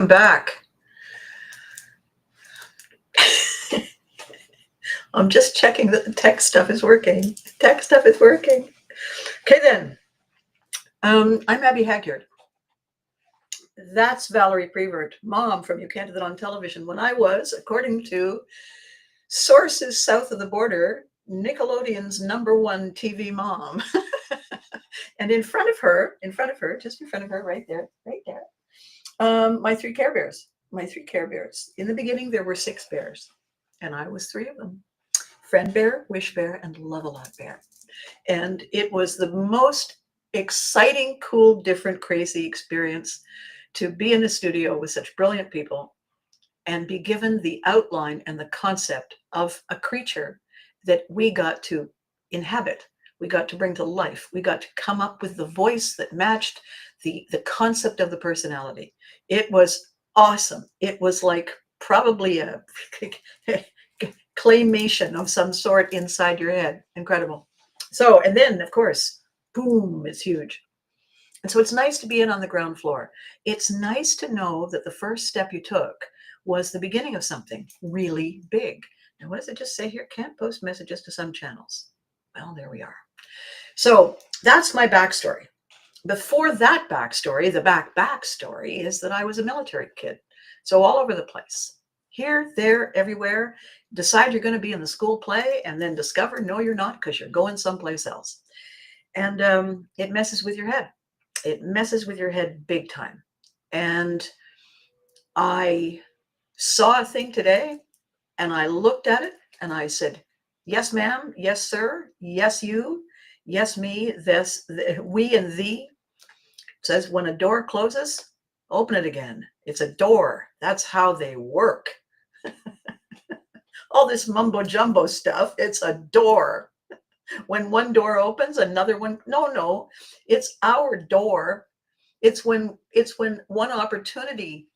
Back. I'm just checking that the tech stuff is working. Tech stuff is working. Okay, then. I'm Abby Hagyard. That's Valerie Prevert, mom from You Can't Do That on Television. When I was, according to sources south of the border, Nickelodeon's #1 TV mom. And in front of her, just in front of her, right there, my three Care Bears. My three Care Bears. In the beginning, there were 6 bears, and I was 3 of them. Friend Bear, Wish Bear, and Love-A-Lot Bear. And it was the most exciting, cool, different, crazy experience to be in the studio with such brilliant people and be given the outline and the concept of a creature that we got to inhabit. We got to bring to life. We got to come up with the voice that matched the concept of the personality. It was awesome. It was like probably a claymation of some sort inside your head. Incredible. So, and then of course, boom, it's huge. And so it's nice to be in on the ground floor. It's nice to know that the first step you took was the beginning of something really big. Now, what does it just say here? Can't post messages to some channels. Well, there we are. So that's my backstory. Before that backstory, the backstory is that I was a military kid. So all over the place. Here, there, everywhere. Decide you're going to be in the school play and then discover, no, you're not, because you're going someplace else. And it messes with your head. It messes with your head big time. And I saw a thing today and I looked at it and I said, yes, ma'am. Yes, sir. Yes, you. Yes, me. This, we and thee. It says when a door closes, open it again. It's a door. That's how they work. All this mumbo jumbo stuff, it's a door. When one door opens, another one, no, it's our door. It's when one opportunity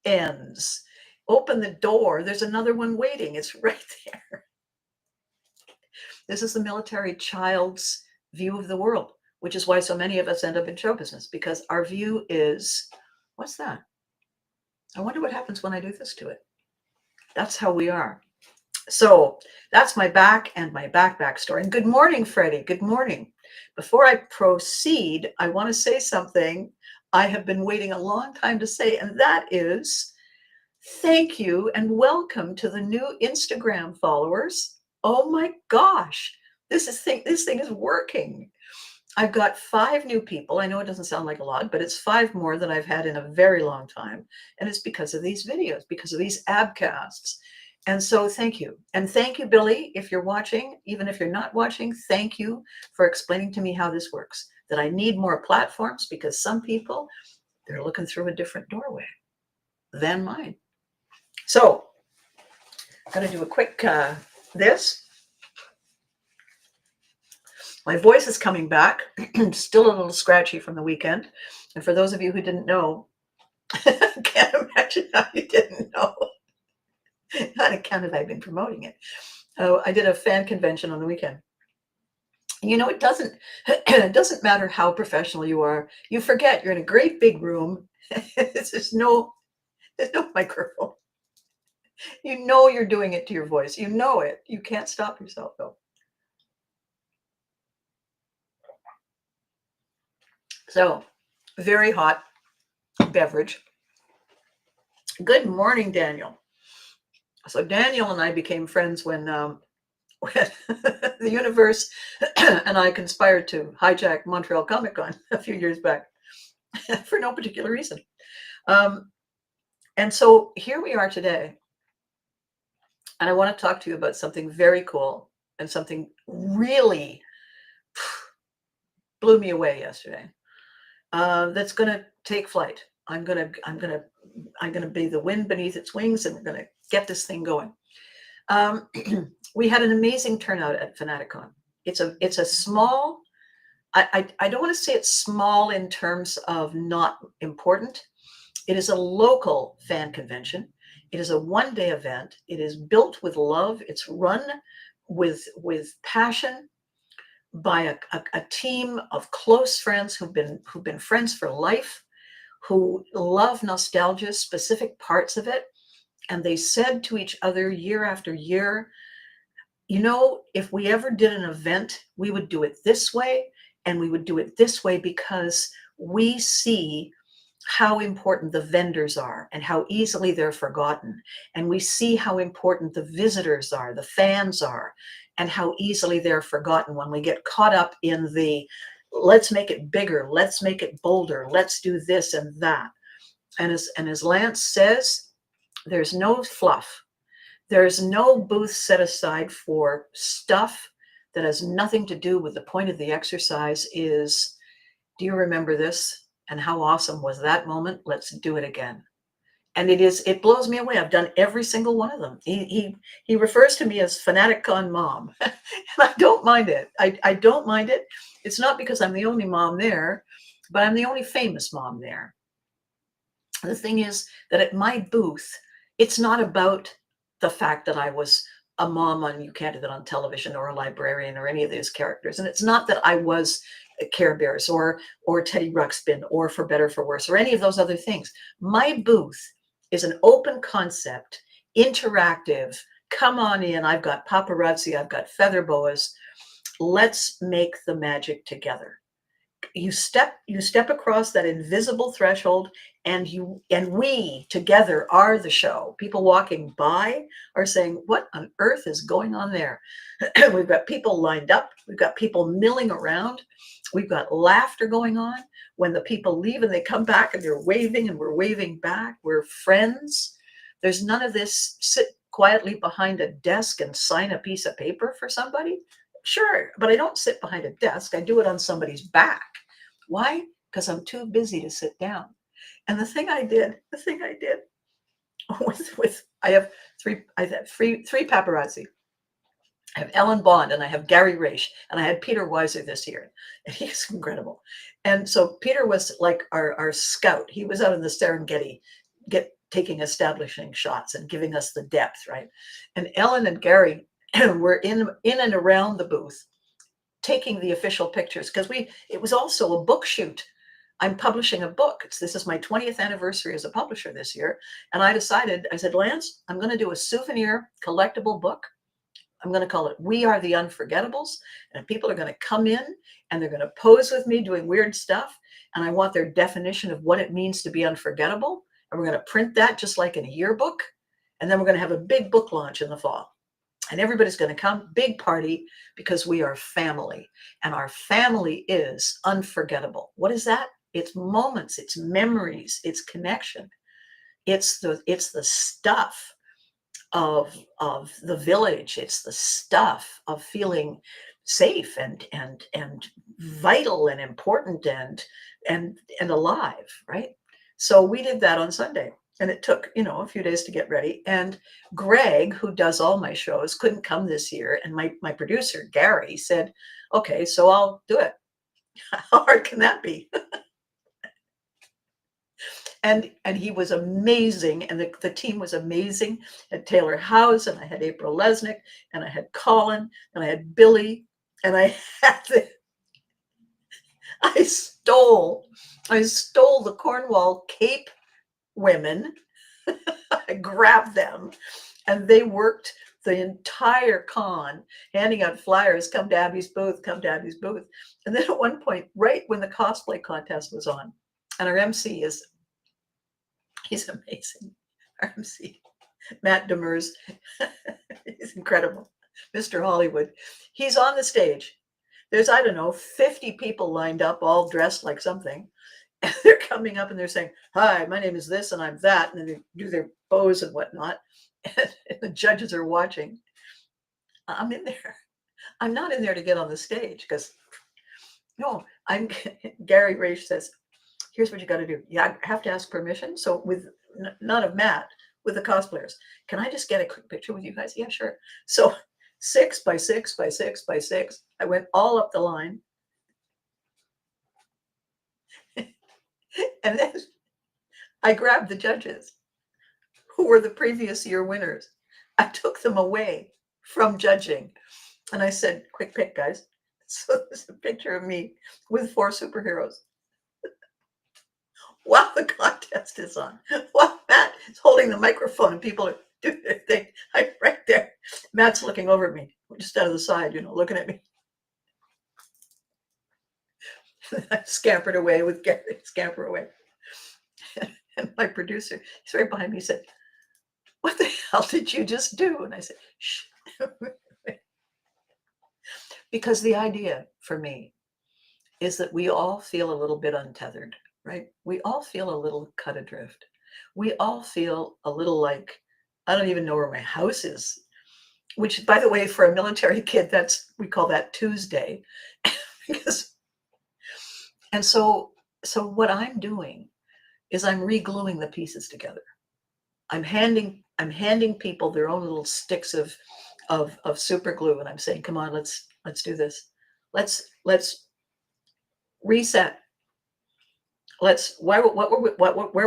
ends. Open the door, there's another one waiting. It's right there. This is the military child's view of the world, which is why so many of us end up in show business, because our view is, what's that? I wonder what happens when I do this to it. That's how we are. So that's my back and my back story. And good morning, Freddie. Good morning. Before I proceed, I want to say something I have been waiting a long time to say, and that is thank you and welcome to the new Instagram followers. Oh my gosh, this thing is working. I've got 5 new people. I know it doesn't sound like a lot, but it's 5 more than I've had in a very long time. And it's because of these videos, because of these ABCASTs. And so thank you. And thank you, Billy, if you're watching. Even if you're not watching, thank you for explaining to me how this works, that I need more platforms because some people, they're looking through a different doorway than mine. So I'm going to do a quick this. My voice is coming back, still a little scratchy from the weekend. And for those of you who didn't know, I can't imagine how you didn't know. On account of I've been promoting it. I did a fan convention on the weekend. You know, it doesn't matter how professional you are. You forget you're in a great big room. There's no microphone. You know you're doing it to your voice. You know it. You can't stop yourself though. So, very hot beverage. Good morning, Daniel. So Daniel and I became friends when the universe and I conspired to hijack Montreal Comic Con a few years back for no particular reason. And so here we are today. And I want to talk to you about something very cool and something really blew me away yesterday. That's going to take flight. I'm going to be the wind beneath its wings, and we're going to get this thing going. We had an amazing turnout at Fanaticon. It's a small, I don't want to say it's small in terms of not important. It is a local fan convention. It is a one-day event. It is built with love. It's run with passion by a team of close friends who've been friends for life, who love nostalgia, specific parts of it. And they said to each other year after year, you know, if we ever did an event, we would do it this way, and we would do it this way because we see how important the vendors are and how easily they're forgotten. And we see how important the visitors are, the fans are, and how easily they're forgotten when we get caught up in the let's make it bigger, let's make it bolder, let's do this and that. And as Lance says, there's no fluff. There's no booth set aside for stuff that has nothing to do with the point of the exercise is, do you remember this? And how awesome was that moment? Let's do it again. And it blows me away. I've done every single one of them. He refers to me as Fanatic Con Mom. And I don't mind it. I don't mind it. It's not because I'm the only mom there, but I'm the only famous mom there. The thing is that at my booth, it's not about the fact that I was a mom on You Can't Do That on Television or a librarian or any of those characters. And it's not that I was Care Bears or Teddy Ruxpin or For Better For Worse or any of those other things. My booth is an open concept, interactive, come on in, I've got paparazzi, I've got feather boas. Let's make the magic together. You step across that invisible threshold, and we together are the show. People walking by are saying, what on earth is going on there? We've got people lined up, we've got people milling around, we've got laughter going on. When the people leave and they come back and they're waving and we're waving back, we're friends. There's none of this sit quietly behind a desk and sign a piece of paper for somebody. Sure, but I don't sit behind a desk. I do it on somebody's back. Why? Because I'm too busy to sit down. And the thing I did with I have three paparazzi. I have Ellen Bond and I have Gary Raish and I had Peter Weiser this year, and he's incredible. And so Peter was like our scout. He was out in the Serengeti, taking establishing shots and giving us the depth, right? And Ellen and Gary were in and around the booth, taking the official pictures, because it was also a book shoot. I'm publishing a book. This is my 20th anniversary as a publisher this year. And I said, Lance, I'm going to do a souvenir collectible book. I'm going to call it We Are the Unforgettables. And people are going to come in and they're going to pose with me doing weird stuff. And I want their definition of what it means to be unforgettable. And we're going to print that just like in a yearbook. And then we're going to have a big book launch in the fall. And everybody's going to come, big party, because we are family. And our family is unforgettable. What is that? It's moments, it's memories, it's connection. It's the stuff of the village. It's the stuff of feeling safe and vital and important and alive, right? So we did that on Sunday. And it took, a few days to get ready. And Greg, who does all my shows, couldn't come this year. And my producer, Gary, said, okay, so I'll do it. How hard can that be? And he was amazing. And the team was amazing. I had Taylor Howes, and I had April Lesnick, and I had Colin, and I had Billy, and I had I stole the Cornwall Cape women. I grabbed them, and they worked the entire con, handing out flyers, come to Abby's booth, come to Abby's booth. And then at one point, right when the cosplay contest was on, and our MC he's amazing. Our MC, Matt Demers, he's incredible. Mr. Hollywood, he's on the stage. There's, 50 people lined up, all dressed like something. And they're coming up and they're saying, hi, my name is this and I'm that. And then they do their pose and whatnot. And the judges are watching. I'm in there. I'm not in there to get on the stage because, no, Gary Raish says, here's what you got to do. Yeah, I have to ask permission. So with none of Matt, with the cosplayers, can I just get a quick picture with you guys? Yeah, sure. So 6 by 6 by 6 by 6, I went all up the line. And then I grabbed the judges who were the previous year winners. I took them away from judging. And I said, quick pick, guys. So there's a picture of me with 4 superheroes. while the contest is on, while Matt is holding the microphone and people are doing their thing. I'm right there. Matt's looking over at me, just out of the side, looking at me. I scampered away with Gary, scamper away. And my producer, he's right behind me, said, "What the hell did you just do?" And I said, "Shh." Because the idea for me is that we all feel a little bit untethered, right? We all feel a little cut adrift. We all feel a little like, I don't even know where my house is, which, by the way, for a military kid, we call that Tuesday. Because, and so what I'm doing is I'm re-gluing the pieces together. I'm handing people their own little sticks of super glue, and I'm saying, come on, let's do this. Let's reset. Where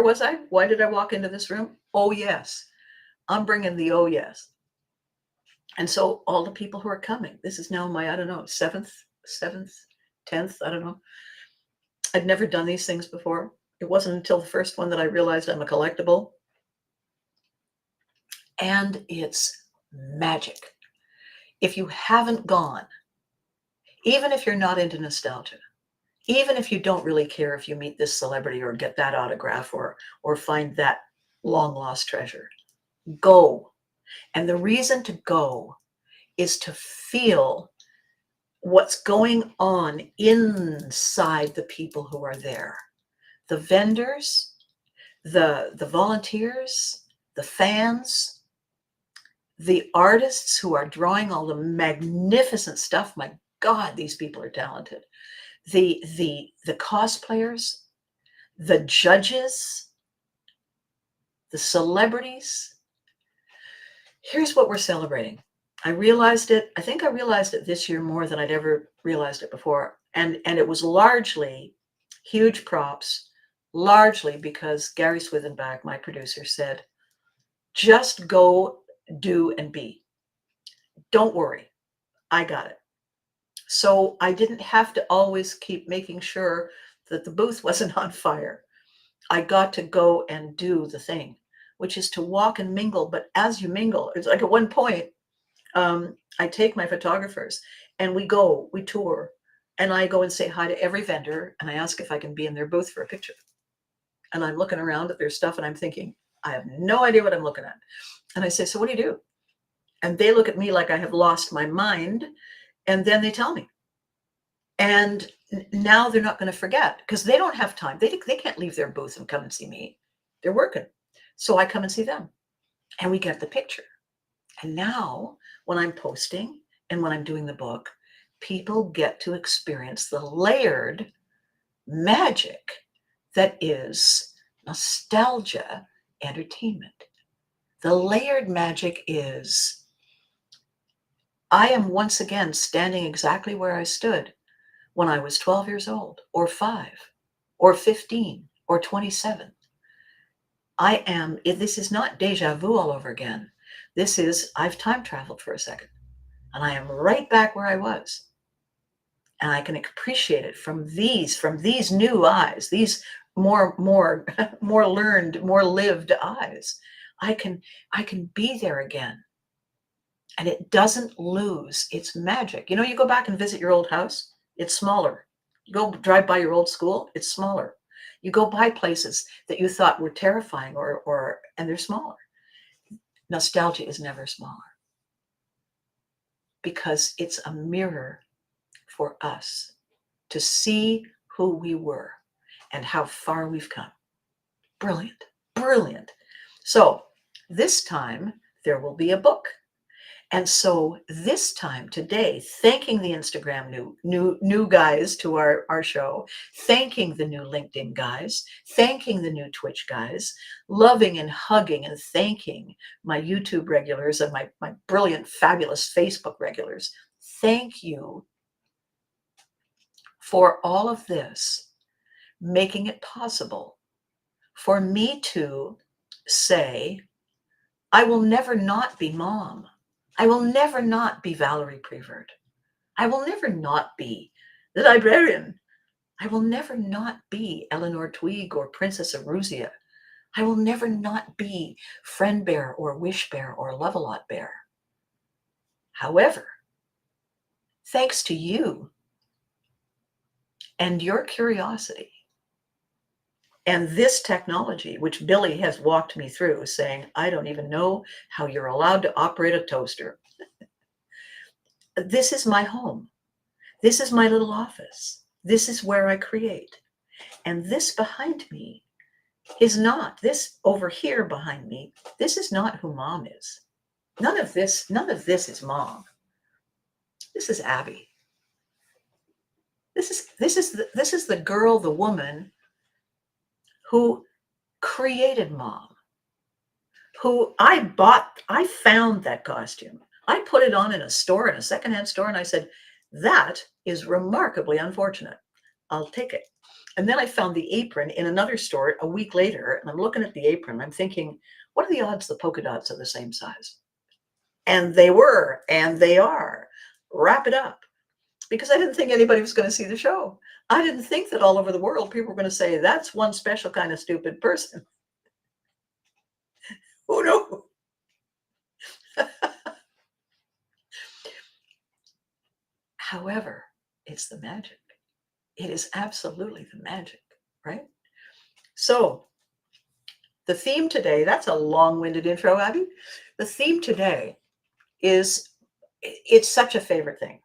was I? Why did I walk into this room? Oh yes. I'm bringing the oh yes. And so all the people who are coming, this is now my, I don't know, seventh, 10th, I don't know. I'd never done these things before. It wasn't until the first one that I realized I'm a collectible. And it's magic. If you haven't gone, even if you're not into nostalgia, even if you don't really care if you meet this celebrity or get that autograph or find that long lost treasure, go. And the reason to go is to feel what's going on inside the people who are there. The vendors, the volunteers, the fans, the artists who are drawing all the magnificent stuff. My God, these people are talented. The cosplayers, the judges, the celebrities. Here's what we're celebrating. I think I realized it this year more than I'd ever realized it before. And it was largely huge props, largely because Gary Swithenbach, my producer, said, just go, do, and be. Don't worry, I got it. So I didn't have to always keep making sure that the booth wasn't on fire. I got to go and do the thing, which is to walk and mingle. But as you mingle, it's like at one point, I take my photographers and we tour, and I go and say hi to every vendor, and I ask if I can be in their booth for a picture. And I'm looking around at their stuff and I'm thinking, I have no idea what I'm looking at. And I say, so what do you do? And they look at me like I have lost my mind. And then they tell me. And now they're not going to forget because they don't have time. They can't leave their booth and come and see me. They're working. So I come and see them and we get the picture. And now when I'm posting and when I'm doing the book, people get to experience the layered magic that is nostalgia entertainment. The layered magic is, I am once again standing exactly where I stood when I was 12 years old, or 5, or 15, or 27. This is not deja vu all over again. This is, I've time traveled for a second, and I am right back where I was. And I can appreciate it from these new eyes, these more learned, more lived eyes. I can be there again. And it doesn't lose its magic. You go back and visit your old house, it's smaller. You go drive by your old school, it's smaller. You go by places that you thought were terrifying and they're smaller. Nostalgia is never smaller because it's a mirror for us to see who we were and how far we've come. Brilliant, brilliant. So this time there will be a book. And so this time today, thanking the Instagram new guys to our show, thanking the new LinkedIn guys, thanking the new Twitch guys, loving and hugging and thanking my YouTube regulars and my brilliant, fabulous Facebook regulars. Thank you for all of this, making it possible for me to say, I will never not be mom. I will never not be Valerie Prevert. I will never not be the librarian. I will never not be Eleanor Tweeg or Princess Arusia. I will never not be Friend Bear or Wish Bear or Love-A-Lot Bear. However, thanks to you and your curiosity and this technology, which Billy has walked me through, saying, I don't even know how you're allowed to operate a toaster. This is my home. This is my little office. This is where I create. And this behind me is not, this over here behind me, this is not who Mom is. None of this is Mom. This is Abby. This is the girl, the woman who created Mom, who I found that costume. I put it on in a store, in a secondhand store, and I said, that is remarkably unfortunate. I'll take it. And then I found the apron in another store a week later, and I'm looking at the apron. I'm thinking, what are the odds the polka dots are the same size? And they were, and they are. Wrap it up. Because I didn't think anybody was going to see the show. I didn't think that all over the world people were going to say, that's one special kind of stupid person. Who knew? However, it's the magic. It is absolutely the magic, right? So the theme today, that's a long-winded intro, Abby. The theme today is, it's such a favorite thing.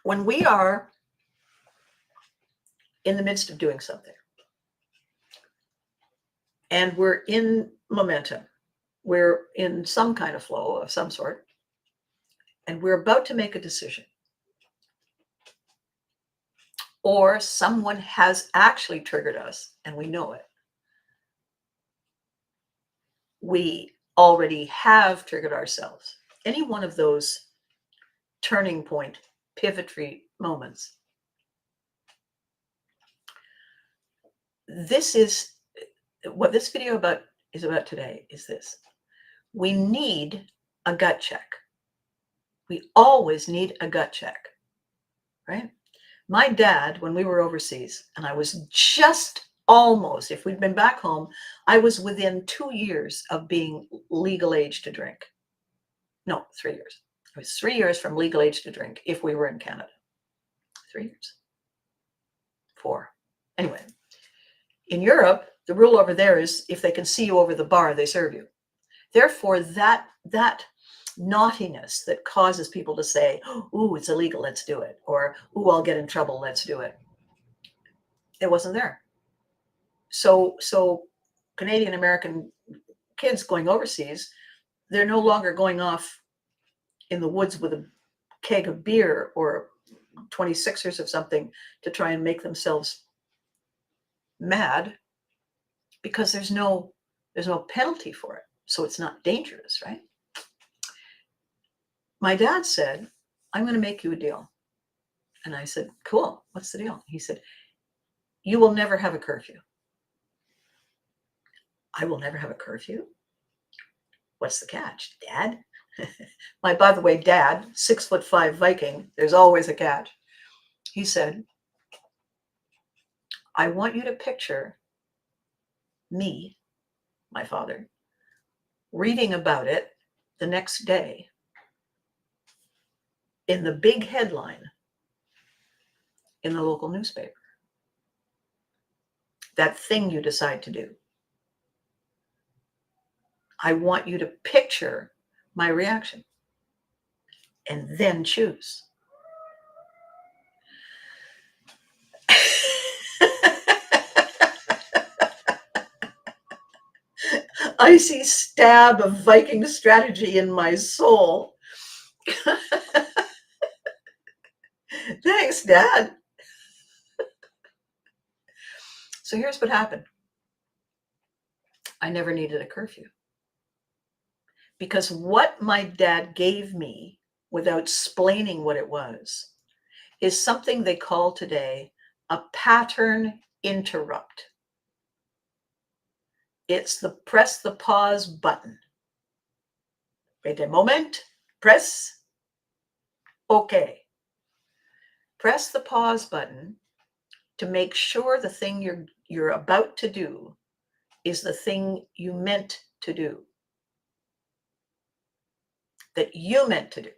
When we are in the midst of doing something and we're in momentum, we're in some kind of flow of some sort, and we're about to make a decision, or someone has actually triggered us and we know it. We already have triggered ourselves. Any one of those turning point, pivotry moments. This is what this video is about today, is this. We need a gut check. We always need a gut check, right? My dad, when we were overseas, and I was just almost, if we'd been back home, I was within 2 years of being legal age to drink. No, 3 years. It was 3 years from legal age to drink if we were in Canada. 3 years. 4. Anyway, in Europe, the rule over there is if they can see you over the bar, they serve you. Therefore, that naughtiness that causes people to say, ooh, it's illegal, let's do it. Or, ooh, I'll get in trouble, let's do it. It wasn't there. So Canadian American kids going overseas, they're no longer going off in the woods with a keg of beer or 26ers of something to try and make themselves mad, because there's no penalty for it. So it's not dangerous, right? My dad said, I'm going to make you a deal. And I said, cool, what's the deal? He said, you will never have a curfew. I will never have a curfew? What's the catch, Dad? By the way, Dad, 6'5" Viking, there's always a catch. He said, I want you to picture me, my father, reading about it the next day in the big headline in the local newspaper. That thing you decide to do. I want you to picture my reaction and then choose. Icy stab of Viking strategy in my soul. Thanks, Dad. So here's what happened. I never needed a curfew. Because what my dad gave me, without explaining what it was, is something they call today a pattern interrupt. It's the press the pause button. Wait a moment, press. okay. Press the pause button to make sure the thing you're about to do is the thing you meant to do, that you meant to do,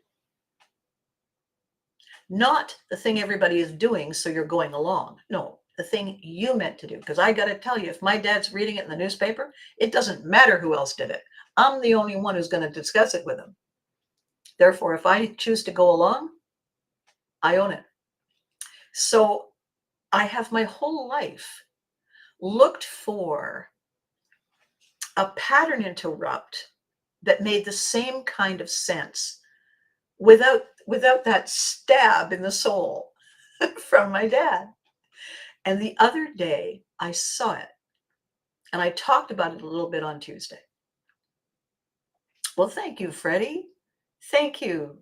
not the thing everybody is doing so you're going along. No, the thing you meant to do. Because I got to tell you, if my dad's reading it in the newspaper, it doesn't matter who else did it. I'm the only one who's going to discuss it with him. Therefore, if I choose to go along, I own it. So I have my whole life looked for a pattern interrupt that made the same kind of sense without that stab in the soul from my dad. And the other day I saw it, and I talked about it a little bit on Tuesday. Well, thank you, Freddie. Thank you.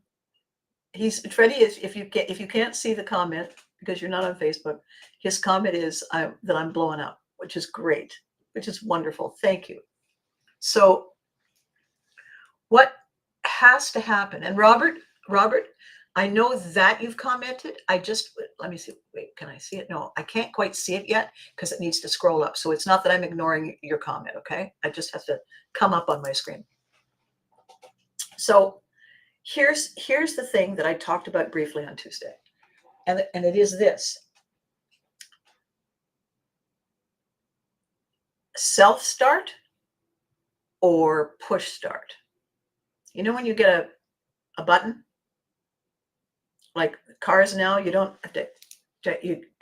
Freddie is, if you can't see the comment because you're not on Facebook, his comment is that I'm blowing up, which is great, which is wonderful. Thank you. So what has to happen? And Robert, I know that you've commented. Let me see. Wait, can I see it? No, I can't quite see it yet because it needs to scroll up. So it's not that I'm ignoring your comment, okay? I just have to come up on my screen. So here's the thing that I talked about briefly on Tuesday. And it is this. Self-start or push start. You know when you get a button? Like cars now, you don't have to,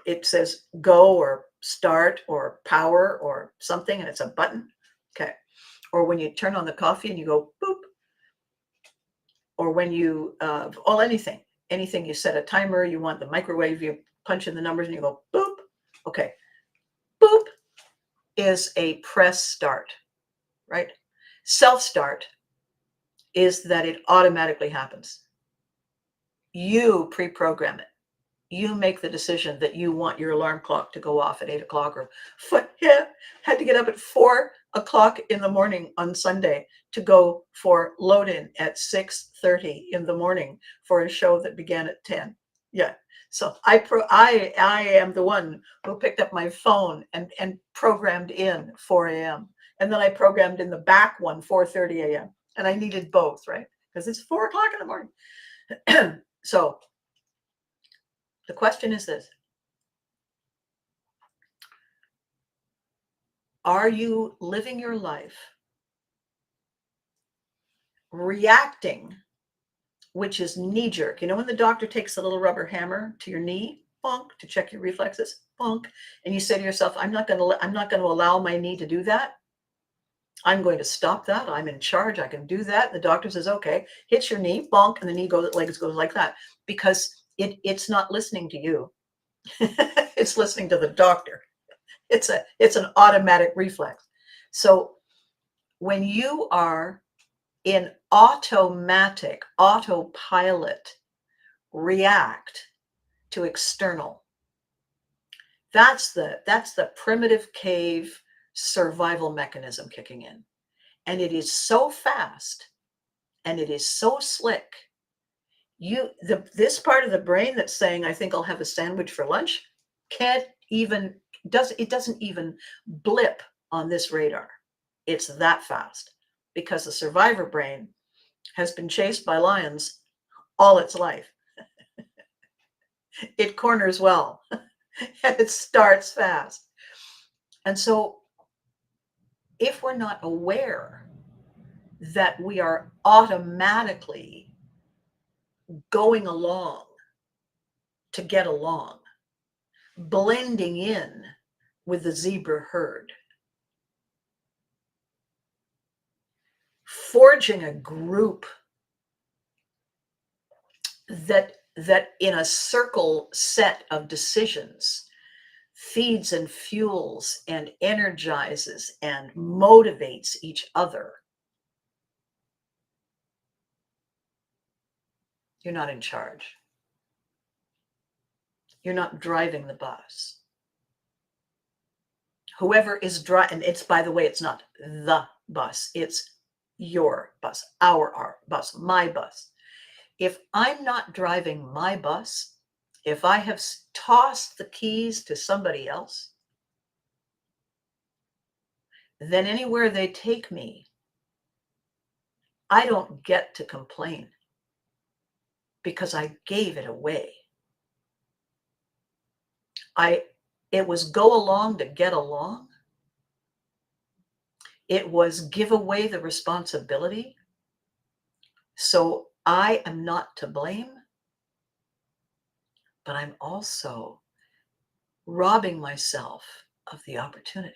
it says go or start or power or something, and it's a button. Okay. Or when you turn on the coffee and you go boop. Or when you, anything you set a timer, you want the microwave, you punch in the numbers and you go boop. Okay. Boop is a press start, right? Self-start is that it automatically happens. You pre-program it. You make the decision that you want your alarm clock to go off at 8 o'clock or had to get up at 4 o'clock in the morning on Sunday to go for load in at 6:30 in the morning for a show that began at 10. Yeah. So I am the one who picked up my phone and programmed in 4 a.m. And then I programmed in the back one 4:30 a.m. And I needed both, right? Because it's 4 o'clock in the morning. So the question is this. Are you living your life reacting, which is knee-jerk? You know when the doctor takes a little rubber hammer to your knee, bonk, to check your reflexes, bonk, and you say to yourself, I'm not going to allow my knee to do that. I'm going to stop that. I'm in charge. I can do that. The doctor says, okay, hits your knee, bonk, and the knee goes like that because it's not listening to you. It's listening to the doctor. It's an automatic reflex. So when you are in automatic, autopilot, react to external, that's the primitive cave survival mechanism kicking in. And it is so fast and it is so slick. This part of the brain that's saying, I think I'll have a sandwich for lunch, doesn't even blip on this radar. It's that fast because the survivor brain has been chased by lions all its life. It corners well and it starts fast. And so if we're not aware that we are automatically going along to get along, blending in with the zebra herd, forging a group that in a circle set of decisions feeds and fuels and energizes and motivates each other, you're not in charge. You're not driving the bus. Whoever is driving, and it's, by the way, it's not the bus, it's your bus, our bus, my bus. if I'm not driving my bus, if I have tossed the keys to somebody else, then anywhere they take me, I don't get to complain because I gave it away. It was go along to get along. It was give away the responsibility. So I am not to blame, but I'm also robbing myself of the opportunity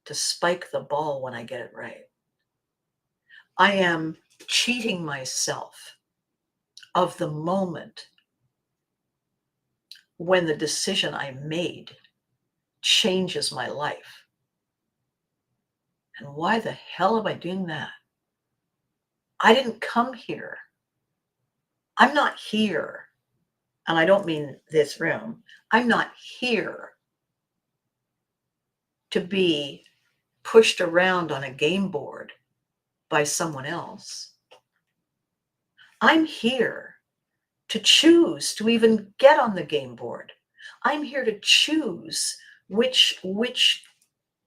to spike the ball when I get it right. I am cheating myself of the moment when the decision I made changes my life. And why the hell am I doing that? I didn't come here. I'm not here. And I don't mean this room. I'm not here to be pushed around on a game board by someone else. I'm here to choose to even get on the game board. I'm here to choose which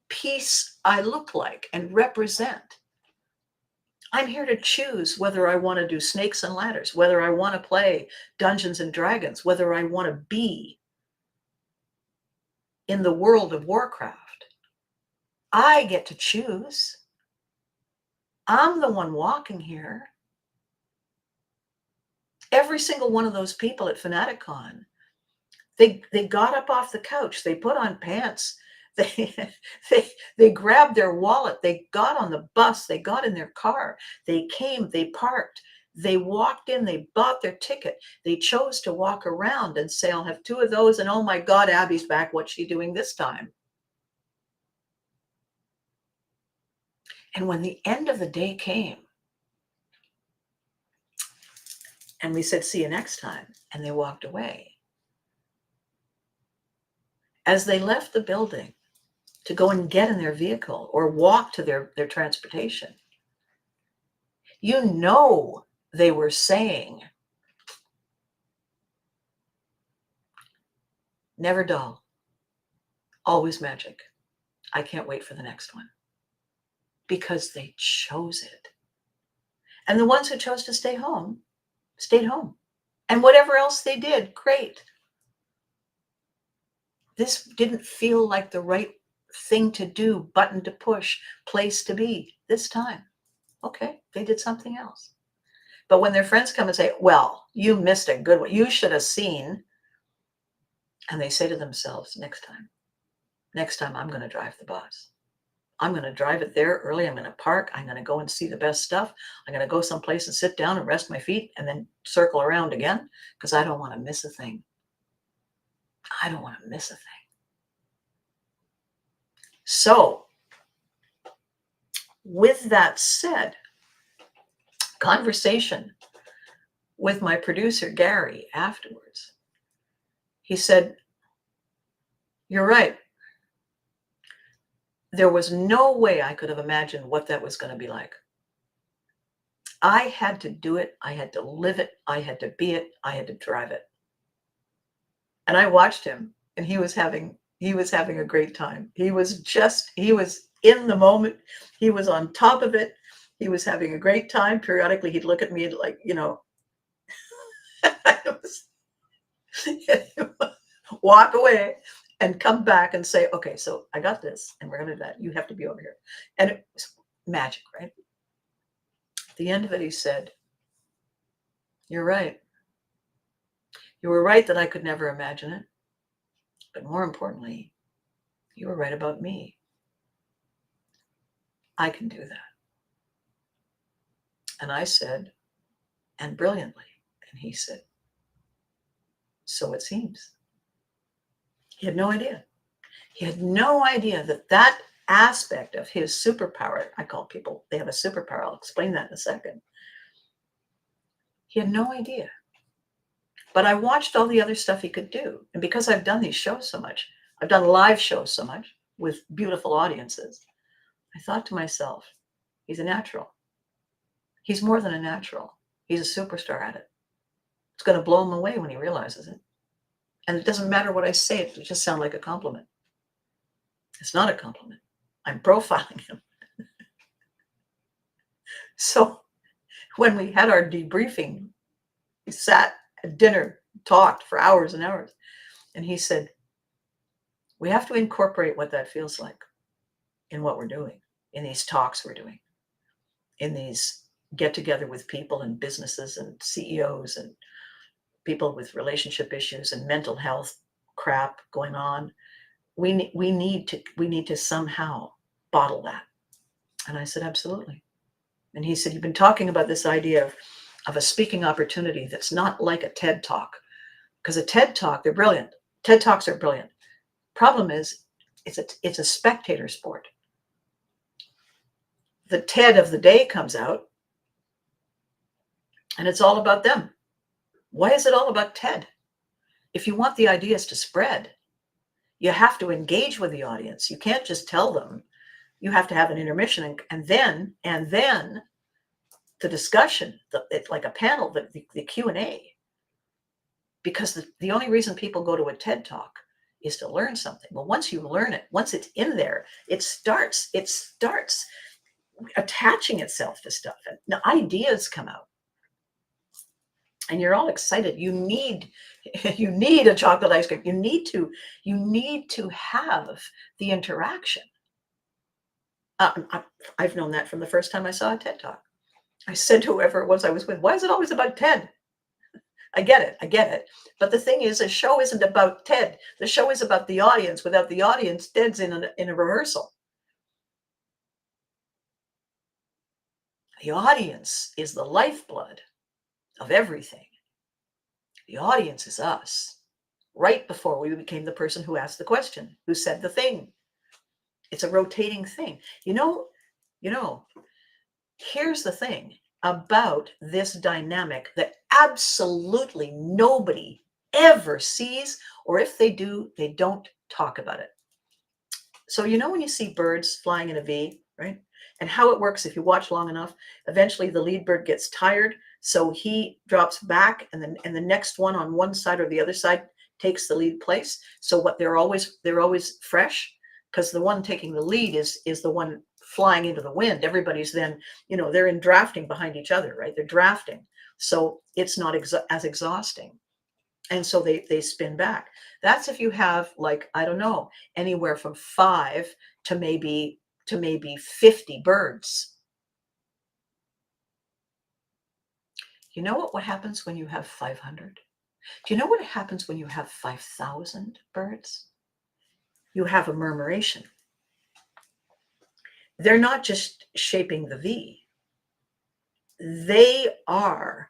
piece I look like and represent. I'm here to choose whether I want to do snakes and ladders, whether I want to play Dungeons and Dragons, whether I want to be in the world of Warcraft. I get to choose. I'm the one walking here. Every single one of those people at FanaticCon, they got up off the couch, they put on pants, they they grabbed their wallet, they got on the bus, they got in their car, they came, they parked, they walked in, they bought their ticket, they chose to walk around and say, I'll have 2 of those, and oh my God, Abby's back, what's she doing this time? And when the end of the day came, and we said, see you next time, and they walked away. As they left the building to go and get in their vehicle or walk to their transportation, you know they were saying, never dull, always magic. I can't wait for the next one. Because they chose it. And the ones who chose to stay home, stayed home. And whatever else they did, great. This didn't feel like the right thing to do, button to push, place to be this time. Okay, they did something else. But when their friends come and say, well, you missed a good one, you should have seen, and they say to themselves, next time I'm going to drive the bus. I'm going to drive it there early. I'm going to park. I'm going to go and see the best stuff. I'm going to go someplace and sit down and rest my feet and then circle around again because I don't want to miss a thing. I don't want to miss a thing. So, with that said, conversation with my producer, Gary, afterwards, he said, you're right. There was no way I could have imagined what that was going to be like. I had to do it. I had to live it. I had to be it. I had to drive it. And I watched him, and he was having a great time. He was in the moment. He was on top of it. He was having a great time. Periodically, he'd look at me like, walk away and come back and say, okay, so I got this, and we're going to do that. You have to be over here. And it was magic, right? At the end of it, he said, you're right. You were right that I could never imagine it. But more importantly, you were right about me. I can do that. And I said, and brilliantly. And he said, so it seems. He had no idea. He had no idea that aspect of his superpower, I call people, they have a superpower. I'll explain that in a second. He had no idea. But I watched all the other stuff he could do. And because I've done these shows so much, I've done live shows so much with beautiful audiences, I thought to myself, he's a natural. He's more than a natural. He's a superstar at it. It's going to blow him away when he realizes it. And it doesn't matter what I say, it just sounds like a compliment. It's not a compliment. I'm profiling him. So when we had our debriefing, we sat at dinner, talked for hours and hours. And he said, we have to incorporate what that feels like in what we're doing, in these talks we're doing, in these get together with people and businesses and CEOs and people with relationship issues and mental health crap going on. We need to somehow bottle that. And I said, absolutely. And he said, you've been talking about this idea of a speaking opportunity that's not like a TED Talk. Because a TED Talk, they're brilliant. TED Talks are brilliant. Problem is, it's a spectator sport. The TED of the day comes out, and it's all about them. Why is it all about TED? If you want the ideas to spread, you have to engage with the audience. You can't just tell them. You have to have an intermission, and then the discussion, it's like a panel, the Q&A. Because the only reason people go to a TED Talk is to learn something. Well, once you learn it, once it's in there, it starts attaching itself to stuff, and the ideas come out. And you're all excited. You need a chocolate ice cream. You need to have the interaction. I've known that from the first time I saw a TED Talk. I said to whoever it was I was with, why is it always about TED? I get it. But the thing is, a show isn't about TED. The show is about the audience. Without the audience, TED's in a rehearsal. The audience is the lifeblood of everything. The audience is us. Right before we became the person who asked the question, who said the thing. It's a rotating thing. You know, here's the thing about this dynamic that absolutely nobody ever sees, or if they do, they don't talk about it. So when you see birds flying in a V, right? And how it works, if you watch long enough, eventually the lead bird gets tired, so he drops back, and the next one on one side or the other side takes the lead place. So what they're always fresh, because the one taking the lead is the one flying into the wind. Everybody's then, they're in drafting behind each other, right? They're drafting. So it's not as exhausting. And so they spin back. That's if you have, like, I don't know, anywhere from 5 to maybe 50 birds. You know what happens when you have 500? Do you know what happens when you have 5,000 birds? You have a murmuration. They're not just shaping the V. They are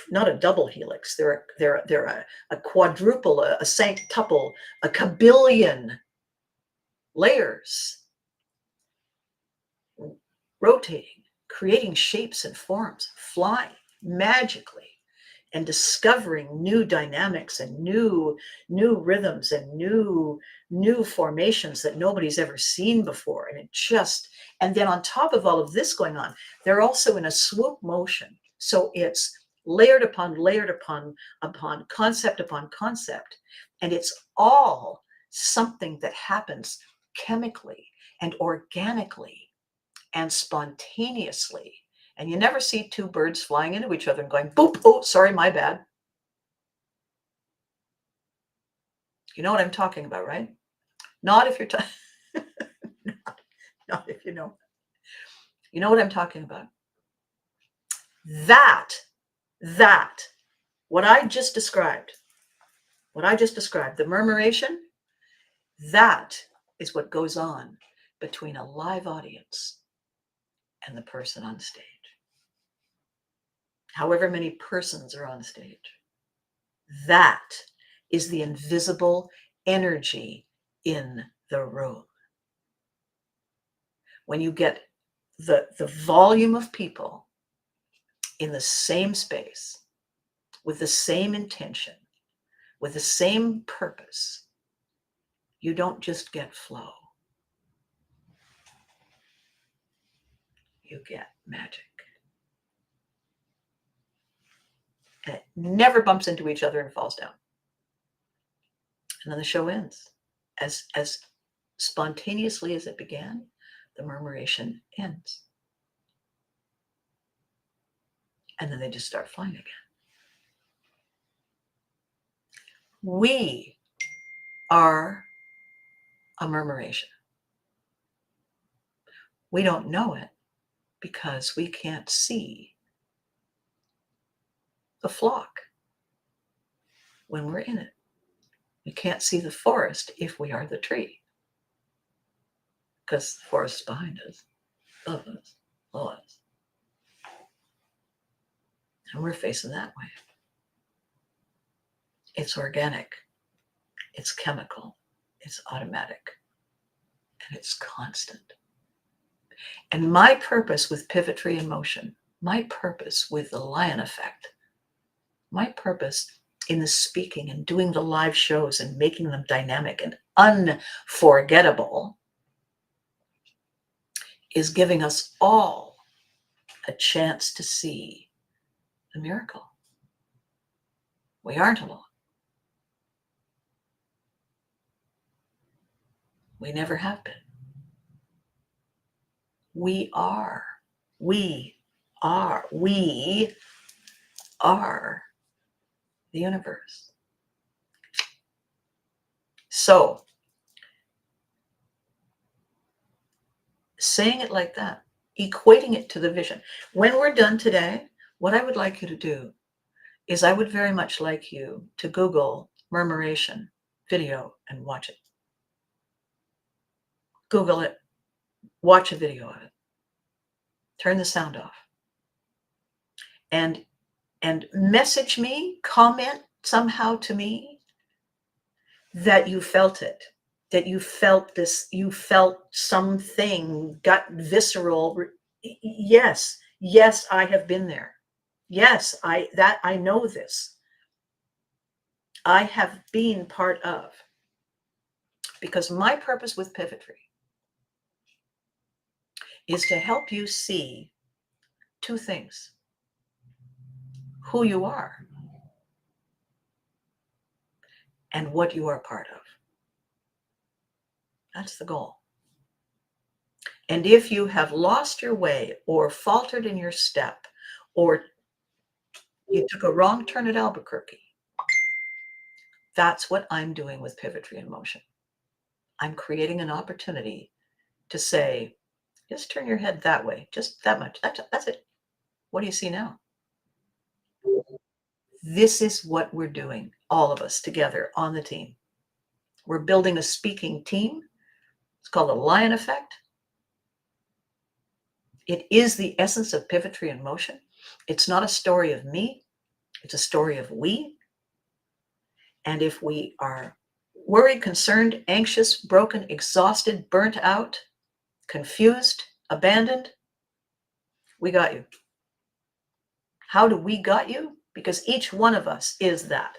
not a double helix. They're a quadruple, a centuple, a kabillion layers, rotating, creating shapes and forms, flying magically, and discovering new dynamics and new rhythms and new formations that nobody's ever seen before. And then on top of all of this going on, they're also in a swoop motion. So it's layered upon concept upon concept. And it's all something that happens chemically and organically and spontaneously. And you never see 2 birds flying into each other and going, boop, oh, sorry, my bad. You know what I'm talking about, right? Not if you're not if you know. You know what I'm talking about. That, what I just described, the murmuration, that is what goes on between a live audience and the person on stage. However many persons are on stage. That is the invisible energy in the room. When you get the volume of people in the same space, with the same intention, with the same purpose, you don't just get flow. You get magic. and it never bumps into each other and falls down. And then the show ends. As spontaneously as it began, the murmuration ends. And then they just start flying again. We are a murmuration. We don't know it because we can't see the flock when we're in it. We can't see the forest if we are the tree, because the forest is behind us, above us, below us. And we're facing that way. It's organic, it's chemical, it's automatic, and it's constant. And my purpose with Pivotry in Motion, my purpose with the Lion Effect, my purpose in the speaking and doing the live shows and making them dynamic and unforgettable is giving us all a chance to see the miracle. We aren't alone. We never have been. We are the universe. So, saying it like that, equating it to the vision. When we're done today, what I would like you to do is I would very much like you to Google murmuration video and watch it. Google it, watch a video of it, turn the sound off, and message me, comment somehow to me that you felt it, that you felt this, you felt something, gut visceral. Yes, I have been there. Yes, I know this. I have been part of, because my purpose with Pivotry is to help you see two things: who you are and what you are part of. That's the goal. And if you have lost your way or faltered in your step, or you took a wrong turn at Albuquerque, that's what I'm doing with Pivotry in Motion. I'm creating an opportunity to say, just turn your head that way, just that much. That's it. What do you see now? This is what we're doing, all of us together on the team. We're building a speaking team. It's called the Lion Effect. It is the essence of Pivotry in Motion. It's not a story of me. It's a story of we. And if we are worried, concerned, anxious, broken, exhausted, burnt out, confused, abandoned, we got you. How do we got you? Because each one of us is that.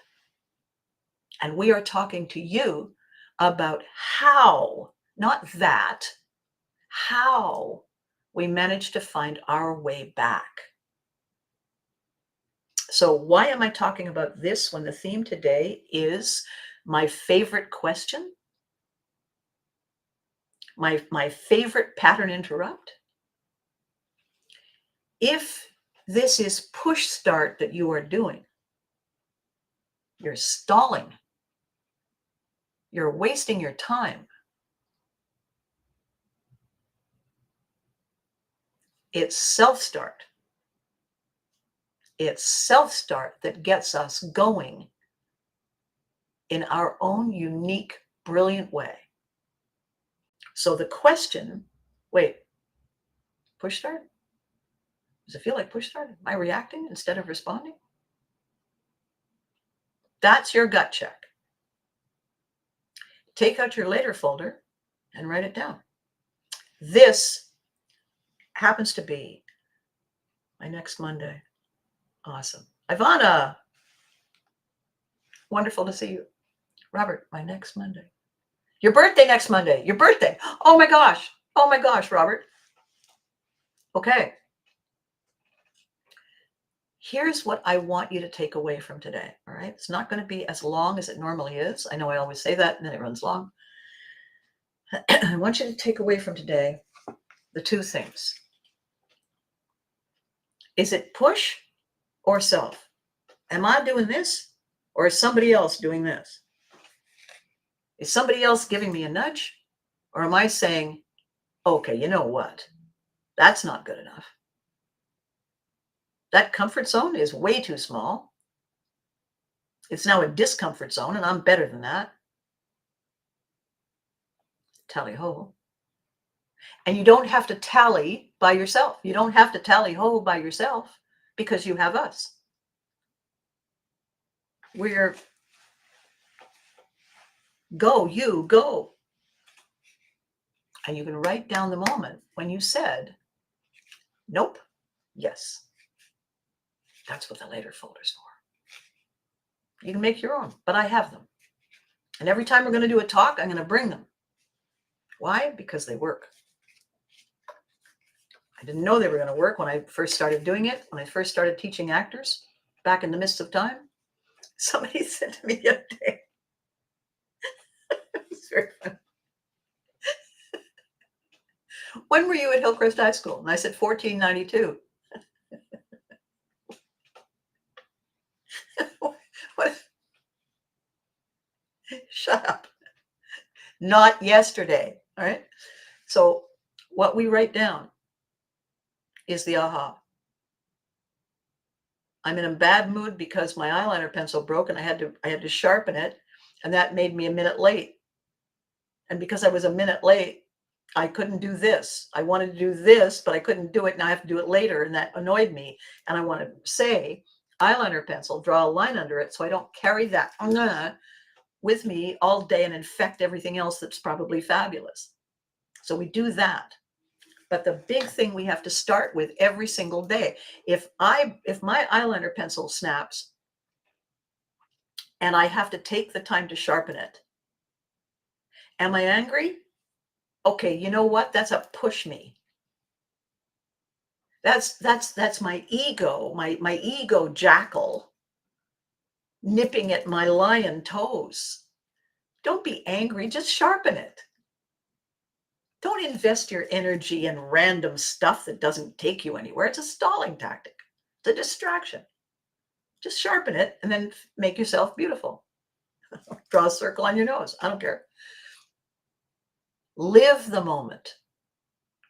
And we are talking to you about how, not that, how we manage to find our way back. So why am I talking about this when the theme today is my favorite question? My favorite pattern interrupt? If this is push start that you are doing, you're stalling. You're wasting your time. It's self-start. It's self-start that gets us going in our own unique, brilliant way. So the question, wait, push start? Does it feel like push start? Am I reacting instead of responding? That's your gut check. Take out your later folder and write it down. This happens to be my next Monday. Awesome. Ivana, wonderful to see you. Robert, my next Monday. Your birthday next Monday. Your birthday. Oh my gosh. Oh my gosh, Robert. Okay. Here's what I want you to take away from today. All right. It's not going to be as long as it normally is. I know I always say that and then it runs long. I want you to take away from today the two things. Is it push or self? Am I doing this or is somebody else doing this? Is somebody else giving me a nudge? Or am I saying, okay, you know what? That's not good enough. That comfort zone is way too small. It's now a discomfort zone, and I'm better than that. Tally ho. And you don't have to tally by yourself. You don't have to tally ho by yourself because you have us. We're go, you go. And you can write down the moment when you said, nope, yes. That's what the later folder's for. You can make your own, but I have them. And every time we're going to do a talk, I'm going to bring them. Why? Because they work. I didn't know they were going to work when I first started doing it. When I first started teaching actors back in the midst of time, somebody said to me the other day, it's very funny. When were you at Hillcrest High School? And I said 1492. What? Shut up. Not yesterday. All right. So what we write down is the aha. I'm in a bad mood because my eyeliner pencil broke and I had to sharpen it, and that made me a minute late. And because I was a minute late, I couldn't do this. I wanted to do this, but I couldn't do it. Now I have to do it later, and that annoyed me. And I want to say, eyeliner pencil, draw a line under it so I don't carry that with me all day and infect everything else that's probably fabulous. So we do that. But the big thing we have to start with every single day, if my eyeliner pencil snaps and I have to take the time to sharpen it, am I angry? Okay, you know what? That's a push me. That's my ego, my ego jackal nipping at my lion toes. Don't be angry, just sharpen it. Don't invest your energy in random stuff that doesn't take you anywhere. It's a stalling tactic. It's a distraction. Just sharpen it and then make yourself beautiful. Draw a circle on your nose. I don't care. Live the moment.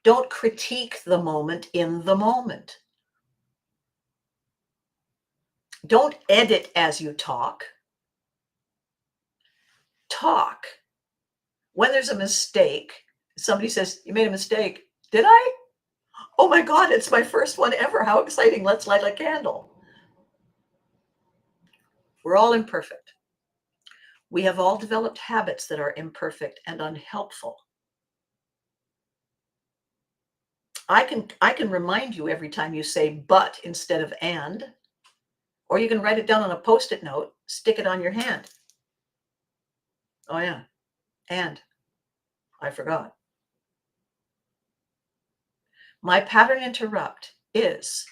Don't critique the moment in the moment. Don't edit as you talk. Talk. When there's a mistake, somebody says, you made a mistake. Did I? Oh my God, it's my first one ever. How exciting. Let's light a candle. We're all imperfect. We have all developed habits that are imperfect and unhelpful. I can remind you every time you say but instead of and, or you can write it down on a Post-it note, stick it on your hand. Oh yeah, and I forgot. My pattern interrupt is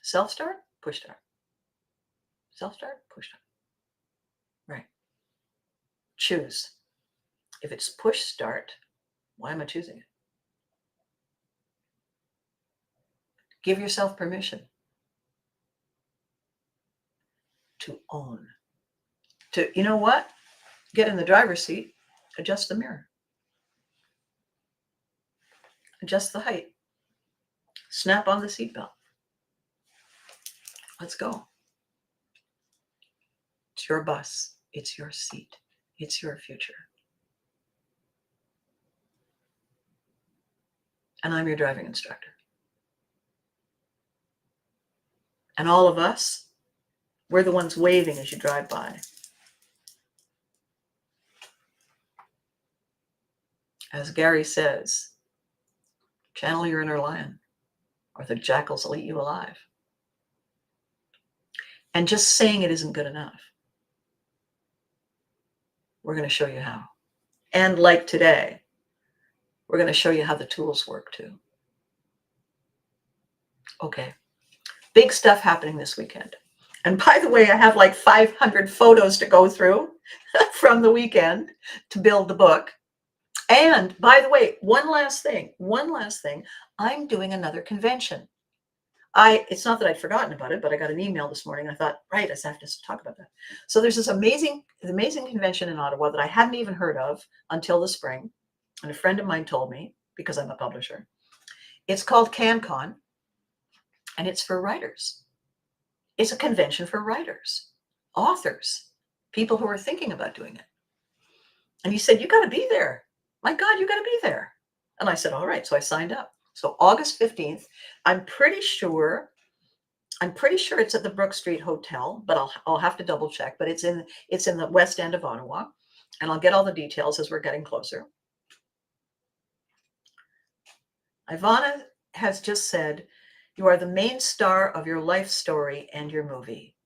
self-start, push start. Self-start, push start. Right. Choose. If it's push start, why am I choosing it? Give yourself permission to own. To, you know what? Get in the driver's seat, adjust the mirror, adjust the height, snap on the seatbelt. Let's go. It's your bus. It's your seat. It's your future. And I'm your driving instructor. And all of us, we're the ones waving as you drive by. As Gary says, channel your inner lion, or the jackals will eat you alive. And just saying it isn't good enough. We're going to show you how. And like today, we're going to show you how the tools work too. Okay. Big stuff happening this weekend. And by the way, I have like 500 photos to go through from the weekend to build the book. And by the way, one last thing, I'm doing another convention. It's not that I'd forgotten about it, but I got an email this morning. I thought, right, I have to talk about that. So there's this amazing convention in Ottawa that I hadn't even heard of until the spring. And a friend of mine told me, because I'm a publisher. It's called CanCon, and it's for writers. It's a convention for writers, authors, people who are thinking about doing it. And he said, you got to be there. My God, you got to be there. And I said, all right. So I signed up. So August 15th, I'm pretty sure it's at the Brook Street Hotel, but I'll have to double check. But it's in the west end of Ottawa, and I'll get all the details as we're getting closer. Ivana has just said, you are the main star of your life story and your movie.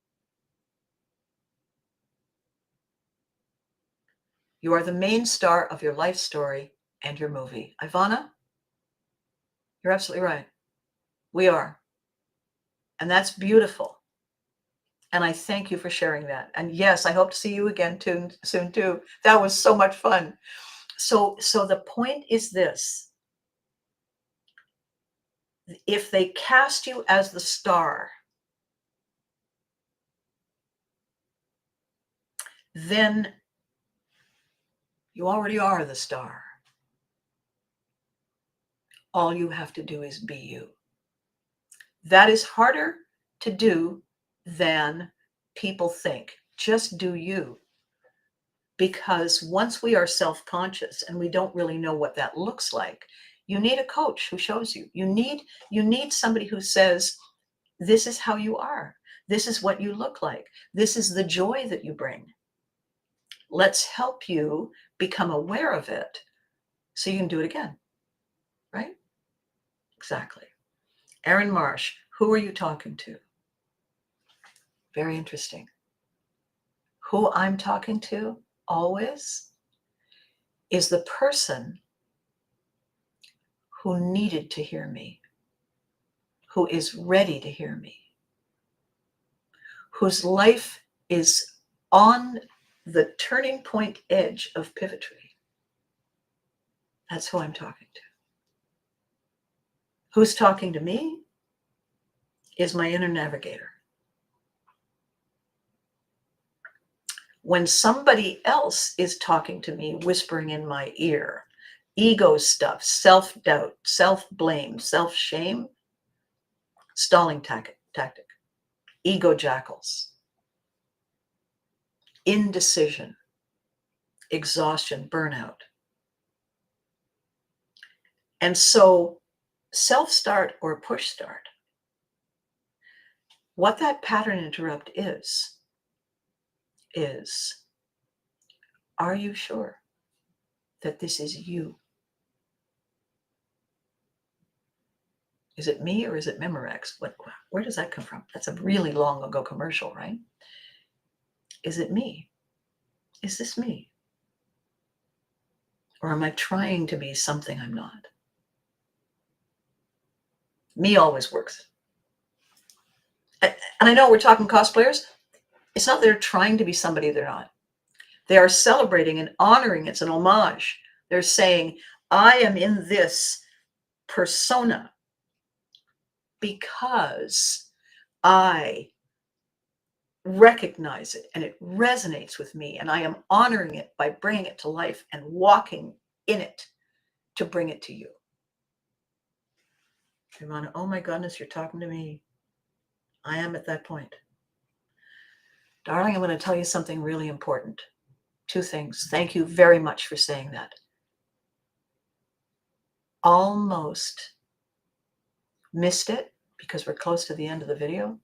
You are the main star of your life story and your movie. Ivana, you're absolutely right. We are. And that's beautiful. And I thank you for sharing that. And yes, I hope to see you again soon too. That was so much fun. So the point is this. If they cast you as the star, then you already are the star. All you have to do is be you. That is harder to do than people think. Just do you. Because once we are self-conscious and we don't really know what that looks like, you need a coach who shows you. You need somebody who says, this is how you are. This is what you look like. This is the joy that you bring. Let's help you become aware of it so you can do it again. Right? Exactly. Erin Marsh, who are you talking to? Very interesting. Who I'm talking to always is the person who needed to hear me, who is ready to hear me, whose life is on the turning point edge of Pivotry. That's who I'm talking to. Who's talking to me is my inner navigator. When somebody else is talking to me, whispering in my ear, ego stuff, self-doubt, self-blame, self-shame, stalling tactic, ego jackals, indecision, exhaustion, burnout. And so self-start or push start, what that pattern interrupt is, are you sure that this is you? Is it me or is it Memorex? Where does that come from? That's a really long ago commercial, right? Is it me? Is this me? Or am I trying to be something I'm not? Me always works. And I know we're talking cosplayers. It's not that they're trying to be somebody they're not. They are celebrating and honoring. It's an homage. They're saying, I am in this persona because I recognize it and it resonates with me, and I am honoring it by bringing it to life and walking in it to bring it to you. Ivana, oh my goodness, you're talking to me. I am at that point. Darling, I'm going to tell you something really important. 2 things. Thank you very much for saying that. Almost missed it because we're close to the end of the video.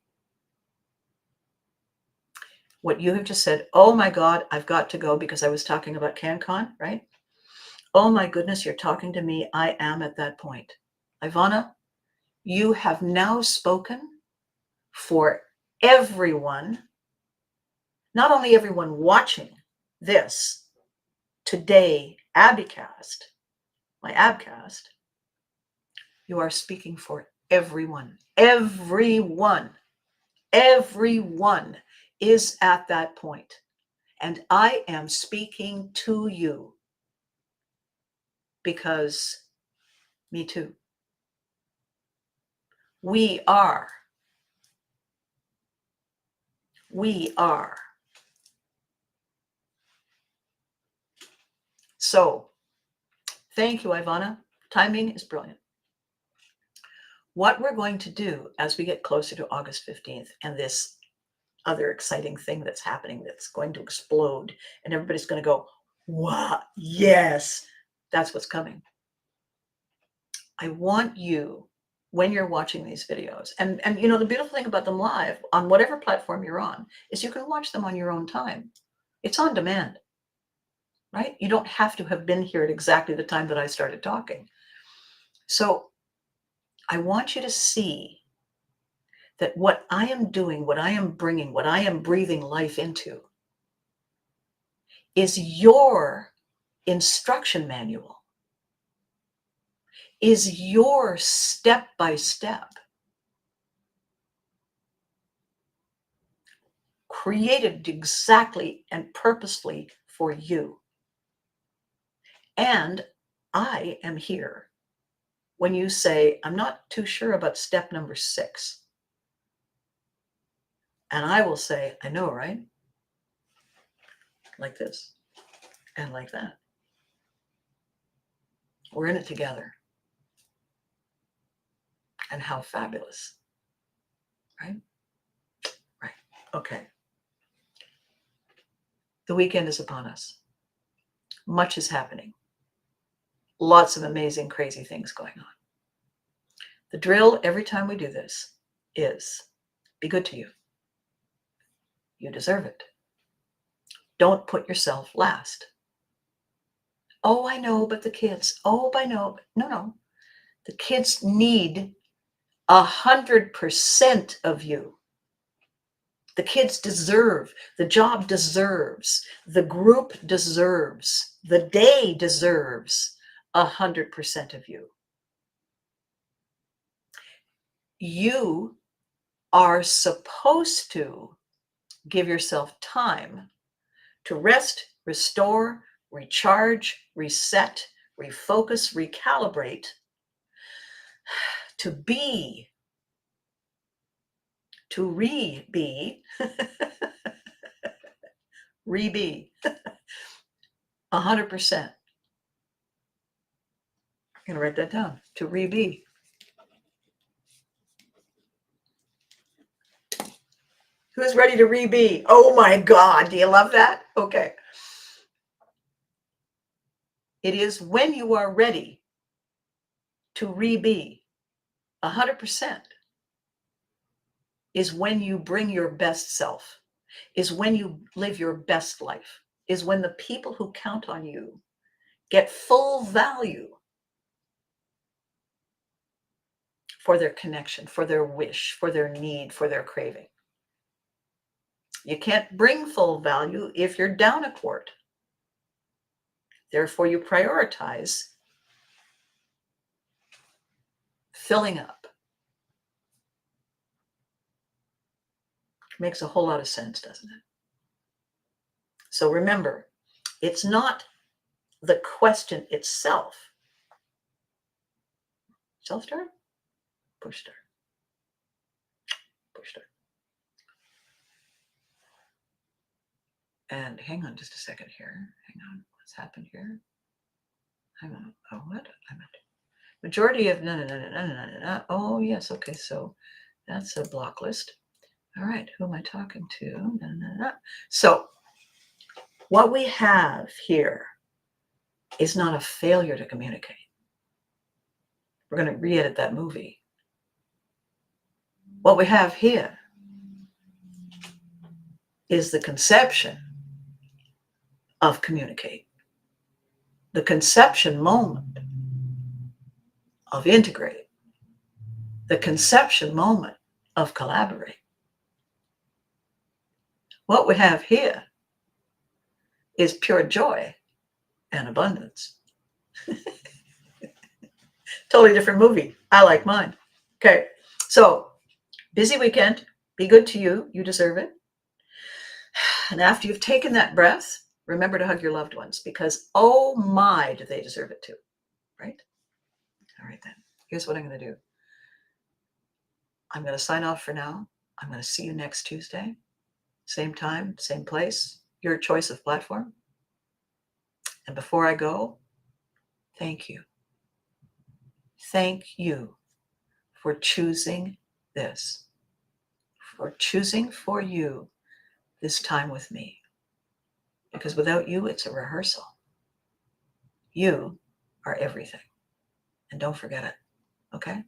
What you have just said, oh my God, I've got to go because I was talking about CanCon, right? Oh my goodness, you're talking to me. I am at that point. Ivana, you have now spoken for everyone, not only everyone watching this today, ABCAST, my ABCAST, you are speaking for Everyone is at that point. And I am speaking to you because me too. We are. So thank you, Ivana. Timing is brilliant. What we're going to do as we get closer to August 15th and this other exciting thing that's happening that's going to explode and everybody's going to go, wow, yes, that's what's coming. I want you, when you're watching these videos, and you know, the beautiful thing about them live on whatever platform you're on is you can watch them on your own time. It's on demand, right? You don't have to have been here at exactly the time that I started talking. So I want you to see that what I am doing, what I am bringing, what I am breathing life into is your instruction manual, is your step-by-step, created exactly and purposefully for you. And I am here when you say, I'm not too sure about step number 6. And I will say, I know, right? Like this and like that. We're in it together. And how fabulous, right? Right. Okay. The weekend is upon us. Much is happening. Lots of amazing, crazy things going on. The drill every time we do this is be good to you. You deserve it. Don't put yourself last. Oh, I know, but the kids. Oh, I know. No. The kids need 100% of you. The kids deserve, the job deserves, the group deserves, the day deserves 100% of you. You are supposed to give yourself time to rest, restore, recharge, reset, refocus, recalibrate, to be, to re-be, re-be 100%. I'm going to write that down. To re-be. Who's ready to re-be? Oh my God, do you love that? Okay. It is when you are ready to re-be 100% is when you bring your best self, is when you live your best life, is when the people who count on you get full value for their connection, for their wish, for their need, for their craving. You can't bring full value if you're down a quart. Therefore, you prioritize filling up. Makes a whole lot of sense, doesn't it? So remember, it's not the question itself. Self-start? Push start. Push start. And hang on just a second here. Hang on. What's happened here? Hang on. Oh, what? I'm at majority of no. Oh, yes. Okay. So that's a block list. All right. Who am I talking to? So what we have here is not a failure to communicate. We're going to re-edit that movie. What we have here is the conception of communicate, the conception moment of integrate, the conception moment of collaborate. What we have here is pure joy and abundance. Totally different movie. I like mine. Okay. So busy weekend. Be good to you. You deserve it. And after you've taken that breath, remember to hug your loved ones because, oh my, do they deserve it too, right? All right, then. Here's what I'm going to do. I'm going to sign off for now. I'm going to see you next Tuesday. Same time, same place, your choice of platform. And before I go, thank you. Thank you for choosing this, for choosing for you this time with me. Because without you, it's a rehearsal. You are everything. And don't forget it. Okay?